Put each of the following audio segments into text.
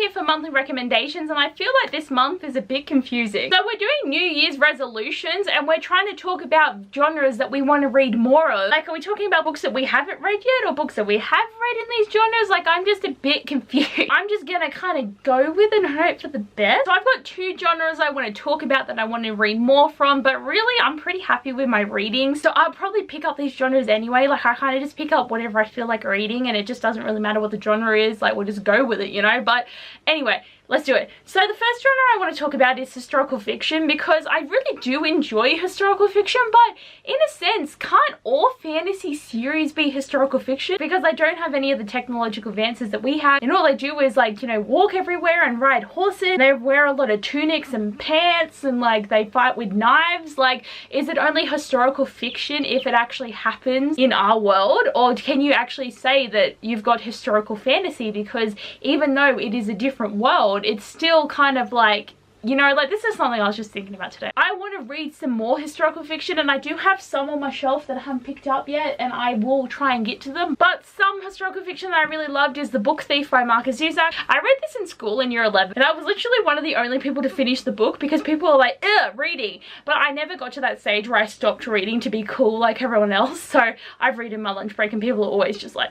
here for monthly recommendations, and I feel like this month is a bit confusing. So we're doing New Year's resolutions, and we're trying to talk about genres that we want to read more of. Like, are we talking about books that we haven't read yet, or books that we have read in these genres? Like, I'm just a bit confused. I'm just gonna kind of go with it and hope for the best. So I've got two genres I want to talk about that I want to read more from, but really I'm pretty happy with my reading, so I'll probably pick up these genres anyway. Like, I kind of just pick up whatever I feel like reading, and it just doesn't really matter what the genre is. Like, we'll just go with it, you know. But anyway, let's do it. So the first genre I want to talk about is historical fiction, because I really do enjoy historical fiction, but in a sense, can't all fantasy series be historical fiction? Because they don't have any of the technological advances that we have, and all they do is, like, you know, walk everywhere and ride horses. They wear a lot of tunics and pants, and like they fight with knives. Like, is it only historical fiction if it actually happens in our world, or can you actually say that you've got historical fantasy? Because even though it is a different world, it's still kind of like, you know, like, this is something I was just thinking about today. I want to read some more historical fiction, and I do have some on my shelf that I haven't picked up yet, and I will try and get to them. But some historical fiction that I really loved is The Book Thief by Marcus Zusak. I read this in school in year 11, and I was literally one of the only people to finish the book, because people were like, ugh, reading. But I never got to that stage where I stopped reading to be cool like everyone else. So I've read in my lunch break, and people are always just like,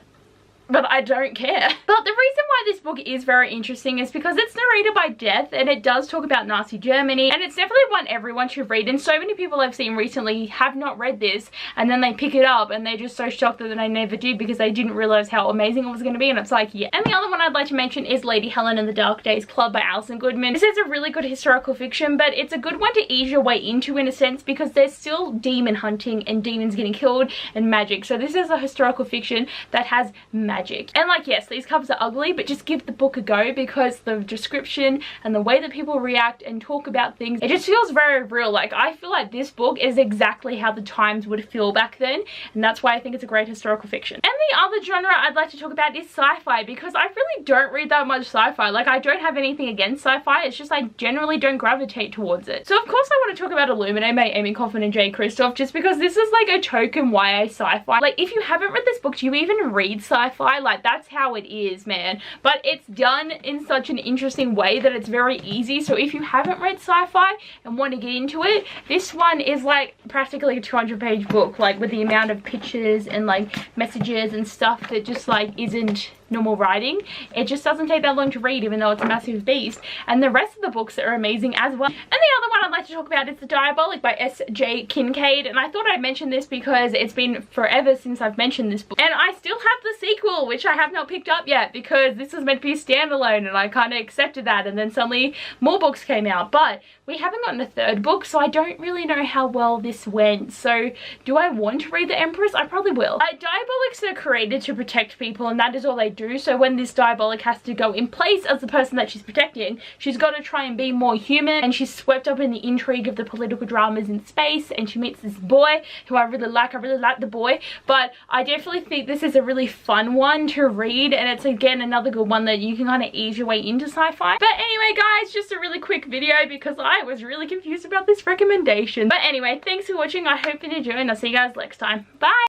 but I don't care. But the reason why this book is very interesting is because it's narrated by Death, and it does talk about Nazi Germany, and it's definitely one everyone should read. And so many people I've seen recently have not read this, and then they pick it up and they're just so shocked that they never did, because they didn't realize how amazing it was going to be. And it's like, yeah. And the other one I'd like to mention is Lady Helen and the Dark Days Club by Alison Goodman. This is a really good historical fiction, but it's a good one to ease your way into, in a sense, because there's still demon hunting and demons getting killed and magic. So this is a historical fiction that has magic. And like, yes, these covers are ugly, but just give the book a go, because the description and the way that people react and talk about things, it just feels very real. Like, I feel like this book is exactly how the times would feel back then, and that's why I think it's a great historical fiction. And the other genre I'd like to talk about is sci-fi, because I really don't read that much sci-fi. Like, I don't have anything against sci-fi, it's just I generally don't gravitate towards it. So of course I want to talk about Illuminati by Amy Kaufman and Jay Kristoff, just because this is like a token YA sci-fi. Like, if you haven't read this book, do you even read sci-fi? Like, that's how it is, man. But it's done in such an interesting way that it's very easy. So if you haven't read sci-fi and want to get into it, this one is like practically a 200-page book, like with the amount of pictures and like messages and stuff that just like isn't normal writing. It just doesn't take that long to read, even though it's a massive beast. And the rest of the books are amazing as well. And the other one I'd like to talk about is The Diabolic by S.J. Kincaid, and I thought I'd mention this because it's been forever since I've mentioned this book, and I still have the sequel, which I have not picked up yet, because this was meant to be a standalone, and I kind of accepted that, and then suddenly more books came out. But we haven't gotten a third book, so I don't really know how well this went. So do I want to read The Empress? I probably will. Diabolics are created to protect people, and that is all they do. So when this Diabolic has to go in place as the person that she's protecting, she's got to try and be more human, and she's swept up in the intrigue of the political dramas in space, and she meets this boy who I really like. I really like the boy, but I definitely think this is a really fun one to read, and it's again another good one that you can kind of ease your way into sci-fi. But anyway guys, just a really quick video because I was really confused about this recommendation. But anyway, thanks for watching. I hope you enjoyed, and I'll see you guys next time. Bye!